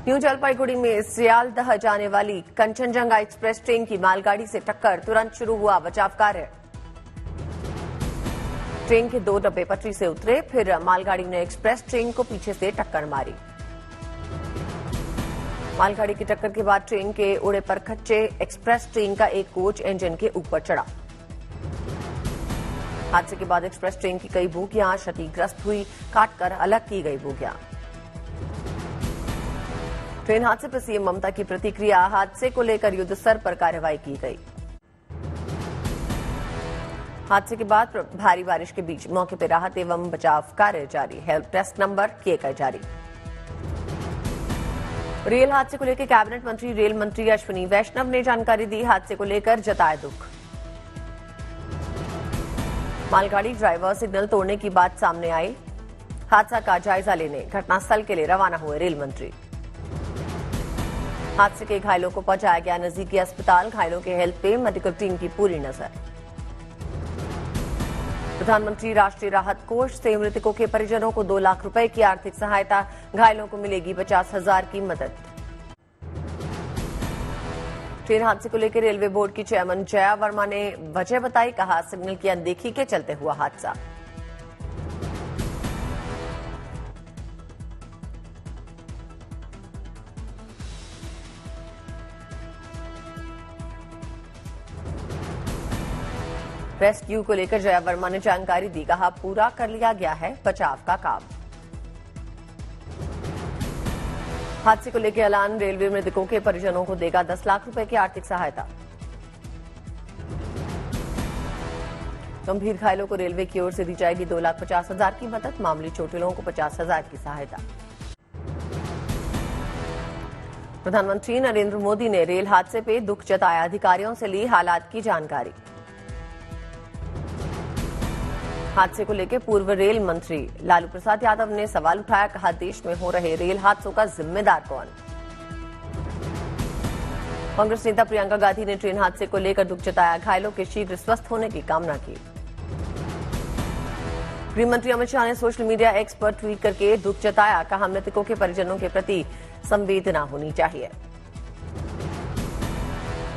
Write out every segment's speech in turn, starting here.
New Jalpaiguri में सियालदह जाने वाली कंचनजंगा एक्सप्रेस ट्रेन की मालगाड़ी से टक्कर, तुरंत शुरू हुआ बचाव कार्य। ट्रेन के 2 डब्बे पटरी से उतरे, फिर मालगाड़ी ने एक्सप्रेस ट्रेन को पीछे से टक्कर मारी। मालगाड़ी की टक्कर के बाद ट्रेन के उड़े पर खच्चे एक्सप्रेस ट्रेन का एक कोच इंजन के ऊपर चढ़ा। हादसे के बाद एक्सप्रेस ट्रेन की कई बोगियां क्षतिग्रस्त हुई, काटकर अलग की गई बोगियां। ट्रेन हादसे पर सीएम ममता की प्रतिक्रिया, हादसे को लेकर युद्ध स्तर पर कार्रवाई की गई। हादसे के बाद भारी बारिश के बीच मौके पर राहत एवं बचाव कार्य जारी, हेल्प डेस्क नंबर किए गए जारी। रेल हादसे को लेकर कैबिनेट मंत्री रेल मंत्री अश्विनी वैष्णव ने जानकारी दी, हादसे को लेकर जताया दुख। मालगाड़ी ड्राइवर सिग्नल तोड़ने की बात सामने आई, हादसा का जायजा लेने घटनास्थल के लिए रवाना हुए रेल मंत्री। हादसे के घायलों को पहुंचाया गया नजदीकी अस्पताल, घायलों के हेल्थ पे मेडिकल टीम की पूरी नजर। प्रधानमंत्री राष्ट्रीय राहत कोष से मृतकों के परिजनों को 2 लाख रुपए की आर्थिक सहायता, घायलों को मिलेगी 50,000 की मदद। ट्रेन हादसे को लेकर रेलवे बोर्ड की चेयरमैन जया वर्मा ने वजह बताई, कहा सिग्नल की अनदेखी के चलते हुआ हादसा। रेस्क्यू को लेकर जया वर्मा ने जानकारी दी, कहा पूरा कर लिया गया है बचाव का काम। हादसे को लेकर ऐलान, रेलवे मृतकों के परिजनों को देगा 10 लाख रुपए की आर्थिक सहायता। गंभीर घायलों को रेलवे की ओर से दी जाएगी 2,50,000 की मदद, मामूली चोटिलों को 50,000 की सहायता। प्रधानमंत्री नरेंद्र मोदी ने रेल हादसे पर दुख जताया, अधिकारियों से ली हालात की जानकारी। हादसे को लेकर पूर्व रेल मंत्री लालू प्रसाद यादव ने सवाल उठाया, कहा देश में हो रहे रेल हादसों का जिम्मेदार कौन। कांग्रेस नेता प्रियंका गांधी ने ट्रेन हादसे को लेकर दुख जताया, घायलों के शीघ्र स्वस्थ होने की कामना की। गृह मंत्री अमित शाह ने सोशल मीडिया एक्स पर ट्वीट करके दुख जताया, कहा मृतकों के परिजनों के प्रति संवेदना होनी चाहिए।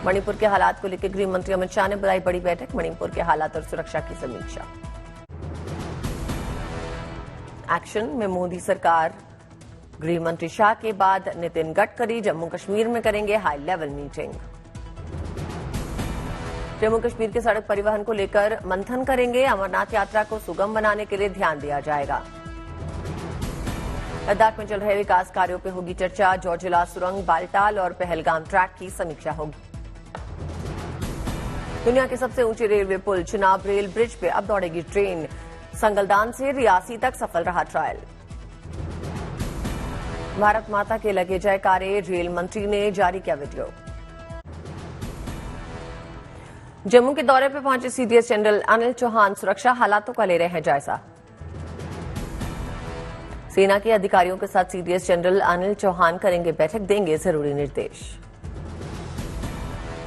मणिपुर के हालात को लेकर गृह मंत्री अमित शाह ने बुलाई बड़ी बैठक, मणिपुर के हालात और सुरक्षा की समीक्षा। एक्शन में मोदी सरकार, गृह मंत्री शाह के बाद नितिन गडकरी जम्मू कश्मीर में करेंगे high level meeting. Jammu Kashmir के सड़क परिवहन को लेकर मंथन करेंगे, अमरनाथ यात्रा को सुगम बनाने के लिए ध्यान दिया जाएगा। लद्दाख में चल रहे विकास कार्यों पर होगी चर्चा, जोजिला सुरंग, बालटाल और पहलगाम ट्रैक की समीक्षा होगी। दुनिया के सबसे ऊंचे रेलवे पुल चिनाब रेल ब्रिज पे अब दौड़ेगी ट्रेन, संगलदान से रियासी तक सफल रहा ट्रायल। भारत माता के लगे जयकारे, रेल मंत्री ने जारी किया वीडियो। जम्मू के दौरे पर पहुंचे सीडीएस जनरल अनिल चौहान, सुरक्षा हालातों का ले रहे हैं जायजा। सेना के अधिकारियों के साथ सीडीएस जनरल अनिल चौहान करेंगे बैठक, देंगे जरूरी निर्देश।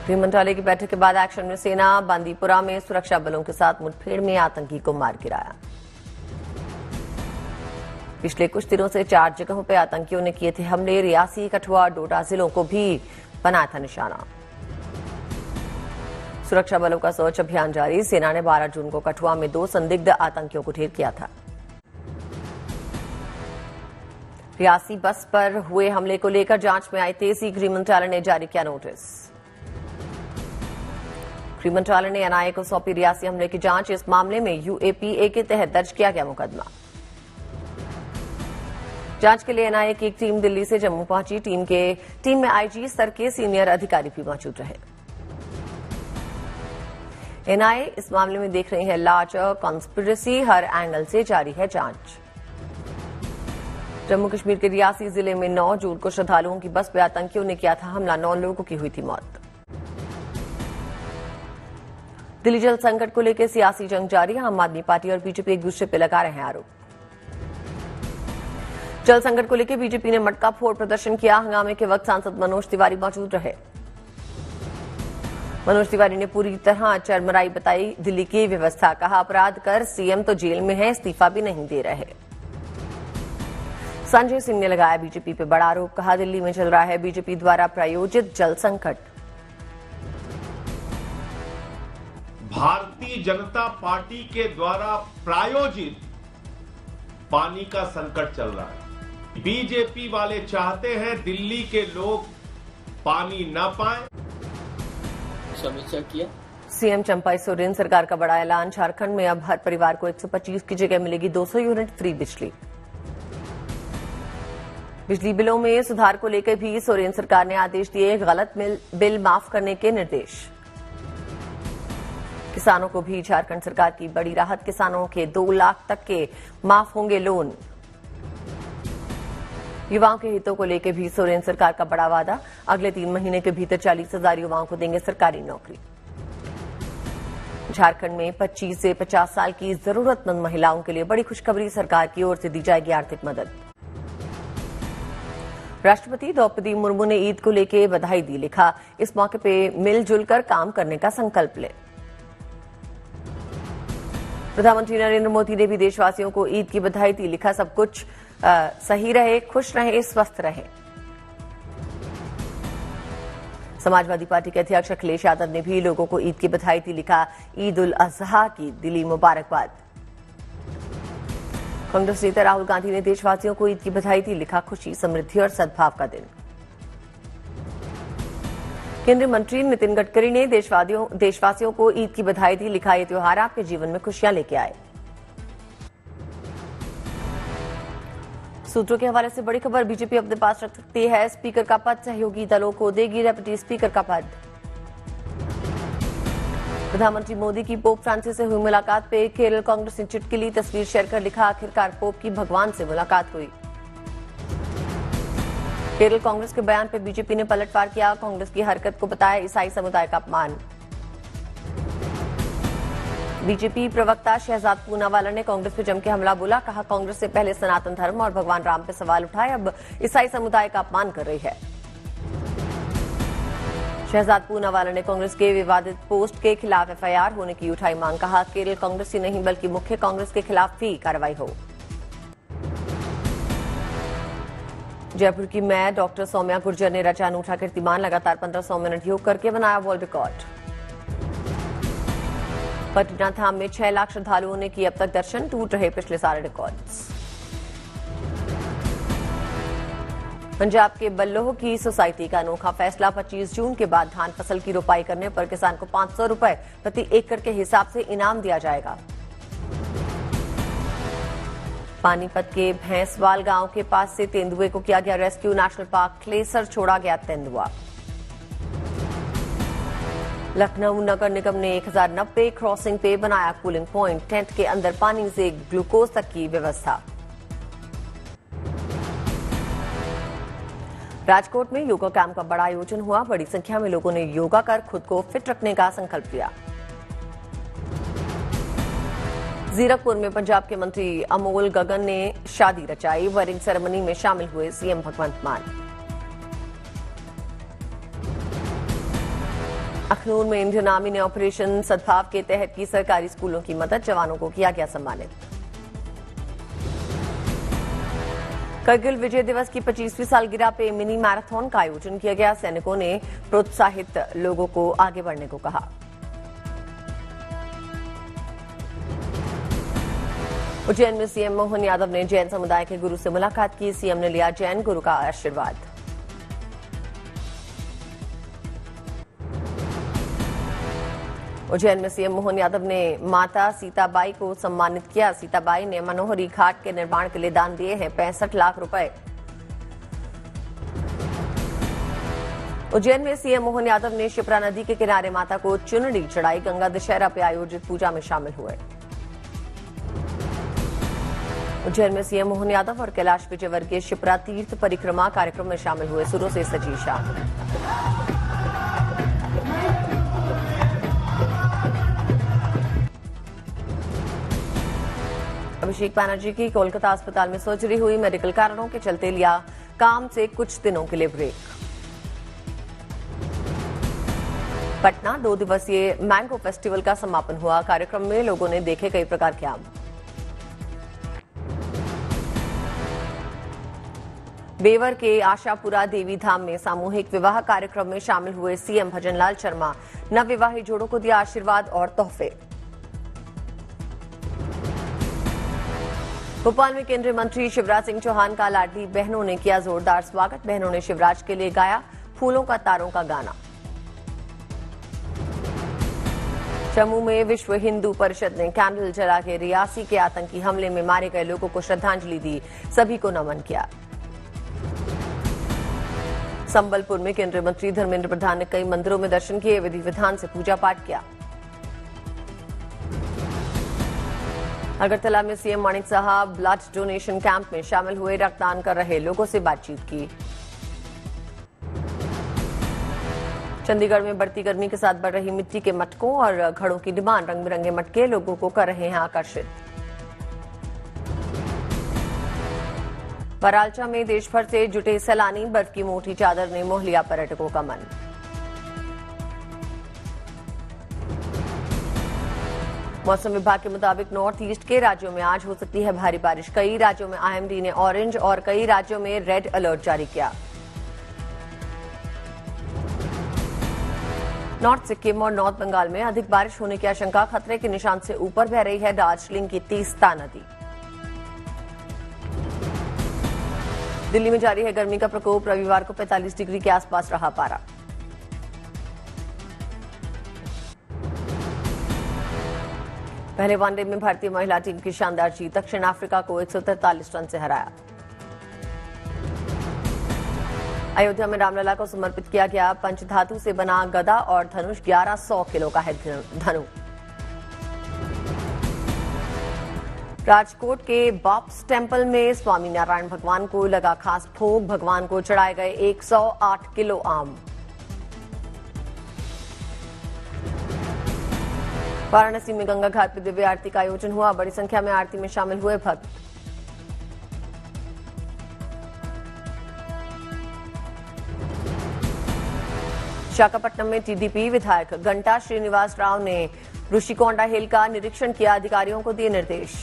गृह मंत्रालय की बैठक के बाद एक्शन में सेना, बांदीपुरा में सुरक्षा बलों के साथ मुठभेड़ में आतंकी को मार गिराया। पिछले कुछ दिनों से 4 जगहों पर आतंकियों ने किए थे हमले, रियासी, कठुआ, डोडा जिलों को भी बनाया था निशाना। सुरक्षा बलों का सर्च अभियान जारी, सेना ने 12 जून को कठुआ में 2 संदिग्ध आतंकियों को ढेर किया था। रियासी बस पर हुए हमले को लेकर जांच में आई तेजी, गृह मंत्रालय ने जारी किया नोटिस। गृह मंत्रालय ने एनआईए को सौंपी रियासी हमले की जांच, इस मामले में यूएपीए के तहत दर्ज किया गया मुकदमा। जांच के लिए एनआईए की एक टीम दिल्ली से जम्मू पहुंची, टीम में आईजी स्तर के सीनियर अधिकारी भी मौजूद रहे। एनआईए इस मामले में देख रही है लार्जर कॉन्स्पिरेसी, हर एंगल से जारी है जांच। जम्मू कश्मीर के रियासी जिले में 9 जून को श्रद्धालुओं की बस पर आतंकियों ने किया था हमला, 9 लोगों की हुई थी मौत। दिल्ली जल संकट को लेकर सियासी जंग जारी, आम आदमी पार्टी और बीजेपी एक दूसरे पर लगा रहे हैं आरोप। जल संकट को लेकर बीजेपी ने मटका फोड़ प्रदर्शन किया, हंगामे के वक्त सांसद मनोज तिवारी मौजूद रहे। मनोज तिवारी ने पूरी तरह चरमराई बताई दिल्ली की व्यवस्था, कहा अपराध कर सीएम तो जेल में है, इस्तीफा भी नहीं दे रहे। संजय सिंह ने लगाया बीजेपी पर बड़ा आरोप, कहा दिल्ली में चल रहा है बीजेपी द्वारा प्रायोजित जल संकट। भारतीय जनता पार्टी के द्वारा प्रायोजित पानी का संकट चल रहा है। बीजेपी वाले चाहते हैं दिल्ली के लोग पानी न पाएं। समीक्षा किया। सीएम चंपाई सोरेन सरकार का बड़ा ऐलान, झारखंड में अब हर परिवार को 125 की जगह मिलेगी 200 यूनिट फ्री बिजली। बिजली बिलों में सुधार को लेकर भी सोरेन सरकार ने आदेश दिए, गलत बिल माफ करने के निर्देश। किसानों को भी झारखंड सरकार की बड़ी राहत, किसानों के 2 लाख तक के माफ होंगे लोन। युवाओं के हितों को लेकर भी सोरेन सरकार का बड़ा वादा, अगले 3 महीने के भीतर 40,000 युवाओं को देंगे सरकारी नौकरी। झारखंड में 25 से 50 साल की जरूरतमंद महिलाओं के लिए बड़ी खुशखबरी, सरकार की ओर से दी जाएगी आर्थिक मदद। राष्ट्रपति द्रौपदी मुर्मू ने ईद को लेकर बधाई दी, लिखा इस मौके पर मिलजुल कर काम करने का संकल्प लें। प्रधानमंत्री नरेंद्र मोदी ने भी देशवासियों को ईद की बधाई दी, लिखा सब कुछ सही रहे, खुश रहे, स्वस्थ रहे। समाजवादी पार्टी के अध्यक्ष अखिलेश यादव ने भी लोगों को ईद की बधाई दी, लिखा ईद उल अजहा की दिली मुबारकबाद। कांग्रेस नेता राहुल गांधी ने देशवासियों को ईद की बधाई दी, लिखा खुशी, समृद्धि और सद्भाव का दिन। केंद्रीय मंत्री नितिन गडकरी ने देशवासियों को ईद की बधाई दी, लिखा ये त्योहार आपके जीवन में खुशियां लेके आए। सूत्रों के हवाले से बड़ी खबर, बीजेपी अपने पास रख सकती है स्पीकर का पद, सहयोगी दलों को देगी डेप्यूटी स्पीकर का पद। प्रधानमंत्री मोदी की पोप फ्रांसिस से हुई मुलाकात पे केरल कांग्रेस ने चुटकी ली, तस्वीर शेयर कर लिखा आखिरकार पोप की भगवान से मुलाकात हुई। केरल कांग्रेस के बयान पर बीजेपी ने पलटवार किया, कांग्रेस की हरकत को बताया ईसाई समुदाय का अपमान। बीजेपी प्रवक्ता शहजाद पूनावाला ने कांग्रेस पर जम के हमला बोला, कहा कांग्रेस से पहले सनातन धर्म और भगवान राम पर सवाल उठाए, अब ईसाई समुदाय का अपमान कर रही है। शहजाद पूनावाला ने कांग्रेस के विवादित पोस्ट के खिलाफ एफआईआर होने की उठाई मांग, कहा केरल कांग्रेस ही नहीं बल्कि मुख्य कांग्रेस के खिलाफ भी कार्रवाई हो। जयपुर की मेयर डॉक्टर सौम्या गुर्जर ने रचा अनूठा कीर्तिमान, लगातार 1500 मिनट योग करके बनाया वर्ल्ड रिकॉर्ड। पटना धाम में 6 लाख श्रद्धालुओं ने किए अब तक दर्शन, टूट रहे पिछले सारे रिकॉर्ड्स। पंजाब के बल्लोह की सोसाइटी का अनोखा फैसला, 25 जून के बाद धान फसल की रोपाई करने पर किसान को 500 रुपए प्रति एकड़ के हिसाब से इनाम दिया जाएगा। पानीपत के भैंसवाल गांव के पास से तेंदुए को किया गया रेस्क्यू, नेशनल पार्क क्लेसर छोड़ा गया तेंदुआ। लखनऊ नगर निगम ने 1090 क्रॉसिंग पे बनाया कूलिंग पॉइंट, टेंट के अंदर पानी से ग्लूकोज तक की व्यवस्था। राजकोट में योगा कैंप का बड़ा आयोजन हुआ, बड़ी संख्या में लोगों ने योगा कर खुद को फिट रखने का संकल्प लिया। जीरकपुर में पंजाब के मंत्री अमोल गगन ने शादी रचाई, वेडिंग सेरेमनी में शामिल हुए सीएम भगवंत मान। अखनूर में इंडियन आर्मी ने ऑपरेशन सद्भाव के तहत की सरकारी स्कूलों की मदद, जवानों को किया गया सम्मानित। करगिल विजय दिवस की 25वीं सालगिरह पे मिनी मैराथन का आयोजन किया गया, सैनिकों ने प्रोत्साहित लोगों को आगे बढ़ने को कहा। उज्जैन में सीएम मोहन यादव ने जैन समुदाय के गुरु से मुलाकात की, सीएम ने लिया जैन गुरु का आशीर्वाद। उज्जैन में सीएम मोहन यादव ने माता सीताबाई को सम्मानित किया, सीताबाई ने मनोहरी घाट के निर्माण के लिए दान दिए हैं 65 लाख रुपए। उज्जैन में सीएम मोहन यादव ने शिप्रा नदी के किनारे माता को चुनरी चढ़ाई, गंगा दशहरा पे आयोजित पूजा में शामिल हुए। उज्जैन में सीएम मोहन यादव और कैलाश विजयवर्गीय शिप्रा तीर्थ परिक्रमा कार्यक्रम में शामिल हुए, सुरों से सजी शाम। अभिषेक बैनर्जी की कोलकाता अस्पताल में सर्जरी हुई, मेडिकल कारणों के चलते लिया काम से कुछ दिनों के लिए ब्रेक। पटना 2 दिवसीय मैंगो फेस्टिवल का समापन हुआ, कार्यक्रम में लोगों ने देखे कई प्रकार के आम। बेवर के आशापुरा देवी धाम में सामूहिक विवाह कार्यक्रम में शामिल हुए सीएम भजनलाल शर्मा। नवविवाहित जोड़ों को दिया आशीर्वाद और तोहफे। भोपाल में केंद्रीय मंत्री शिवराज सिंह चौहान का लाडली बहनों ने किया जोरदार स्वागत। बहनों ने शिवराज के लिए गाया फूलों का तारों का गाना। जम्मू में विश्व हिंदू परिषद ने कैंडल जला के रियासी के आतंकी हमले में मारे गए लोगों को श्रद्धांजलि दी, सभी को नमन किया। संबलपुर में केंद्रीय मंत्री धर्मेंद्र प्रधान ने कई मंदिरों में दर्शन किए, विधि विधान से पूजा पाठ किया। अगरतला में सीएम माणिक साहब ब्लड डोनेशन कैंप में शामिल हुए, रक्तदान कर रहे लोगों से बातचीत की। चंडीगढ़ में बढ़ती गर्मी के साथ बढ़ रही मिट्टी के मटकों और घड़ों की डिमांड, रंग बिरंगे मटके लोगों को कर रहे हैं आकर्षित। परालचा में देश भर से जुटे सैलानी, बर्फ की मोटी चादर ने मोह लिया पर्यटकों का मन। मौसम विभाग के मुताबिक नॉर्थ ईस्ट के राज्यों में आज हो सकती है भारी बारिश। कई राज्यों में आईएमडी ने ऑरेंज और कई राज्यों में रेड अलर्ट जारी किया। नॉर्थ सिक्किम और नॉर्थ बंगाल में अधिक बारिश होने की आशंका, खतरे के निशान से ऊपर बह रही है दार्जिलिंग की तीस्ता नदी। दिल्ली में जारी है गर्मी का प्रकोप, रविवार को 45 डिग्री के आसपास रहा पारा। पहले वनडे में भारतीय महिला टीम की शानदार जीत, दक्षिण अफ्रीका को 143 रन से हराया। अयोध्या में रामलला को समर्पित किया गया पंचधातु से बना गदा और धनुष, 1100 किलो का है धनु। राजकोट के बॉप्स टेम्पल में स्वामी नारायण भगवान को लगा खास भोग, भगवान को चढ़ाए गए 108 किलो आम। वाराणसी में गंगा घाट पर दिव्य आरती का आयोजन हुआ, बड़ी संख्या में आरती में शामिल हुए भक्त। विशाखापट्टनम में टीडीपी विधायक घंटा श्रीनिवास राव ने ऋषिकोंडा हिल का निरीक्षण किया, अधिकारियों को दिए निर्देश।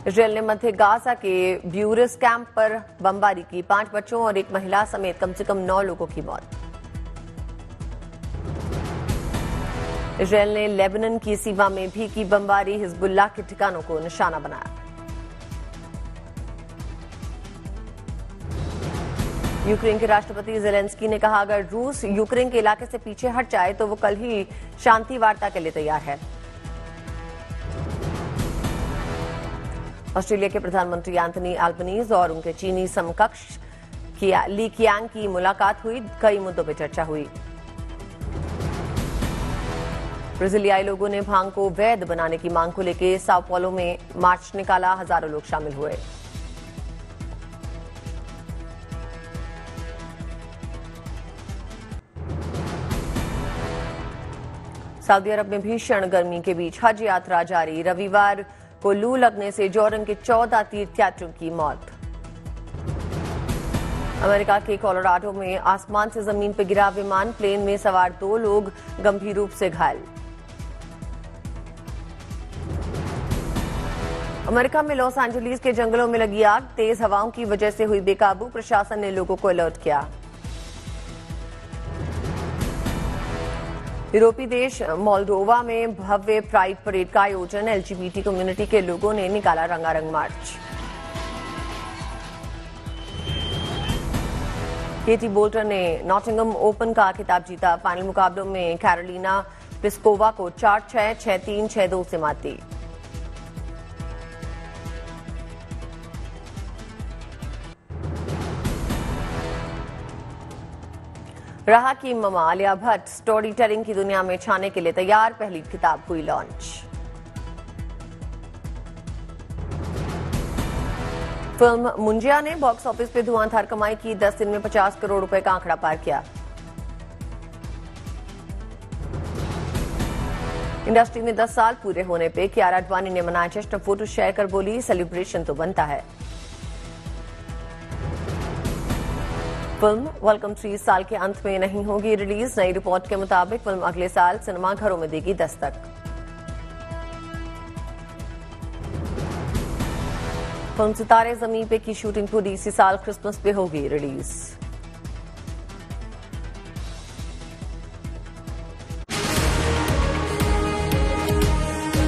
इसराइल ने मध्य गाजा के ब्यूरिस कैंप पर बमबारी की, 5 बच्चों और 1 महिला समेत कम से कम 9 लोगों की मौत। इसराइल ने लेबनान की सीमा में भी की बमबारी, हिजबुल्लाह के ठिकानों को निशाना बनाया। यूक्रेन के राष्ट्रपति जेलेंस्की ने कहा, अगर रूस यूक्रेन के इलाके से पीछे हट जाए तो वो कल ही शांति वार्ता के लिए तैयार है। ऑस्ट्रेलिया के प्रधानमंत्री एंथनी अल्बनीज और उनके चीनी समकक्ष ली कियांग की मुलाकात हुई, कई मुद्दों पर चर्चा हुई। ब्राजीलियाई लोगों ने भांग को वैध बनाने की मांग को लेकर साओ पौलो में मार्च निकाला, हजारों लोग शामिल हुए। सऊदी अरब में भीषण गर्मी के बीच हज यात्रा जारी, रविवार को लू लगने से जॉर्डन के 14 तीर्थयात्रियों की मौत। अमेरिका के कोलोराडो में आसमान से जमीन पर गिरा विमान, प्लेन में सवार 2 लोग गंभीर रूप से घायल। अमेरिका में लॉस एंजलिस के जंगलों में लगी आग, तेज हवाओं की वजह से हुई बेकाबू, प्रशासन ने लोगों को अलर्ट किया। यूरोपीय देश मोल्डोवा में भव्य प्राइड परेड का आयोजन, एलजीबीटी कम्युनिटी के लोगों ने निकाला रंगारंग मार्च। केटी बोल्टर ने नॉटिंघम ओपन का खिताब जीता, फाइनल मुकाबलों में कैरोलिना प्लिस्कोवा को 4-6, 6-3, 6-2 से मात दी। रहा की mama Alia Bhatt story telling की दुनिया में छाने के लिए तैयार, पहली किताब हुई लॉन्च। फिल्म मुंजिया ने बॉक्स ऑफिस पे धुआंधार कमाई की, 10 दिन में 50 करोड़ रुपए का आंकड़ा पार किया। इंडस्ट्री में 10 साल पूरे होने पे कियारा आडवाणी ने मनाया जश्न, फोटो शेयर कर बोली, सेलिब्रेशन तो बनता है। फिल्म वेलकम 3 साल के अंत में नहीं होगी रिलीज, नई रिपोर्ट के मुताबिक फिल्म अगले साल सिनेमाघरों में देगी दस्तक। फिल्म सितारे जमीन पे की शूटिंग पूरी इसी साल क्रिसमस पे होगी रिलीज।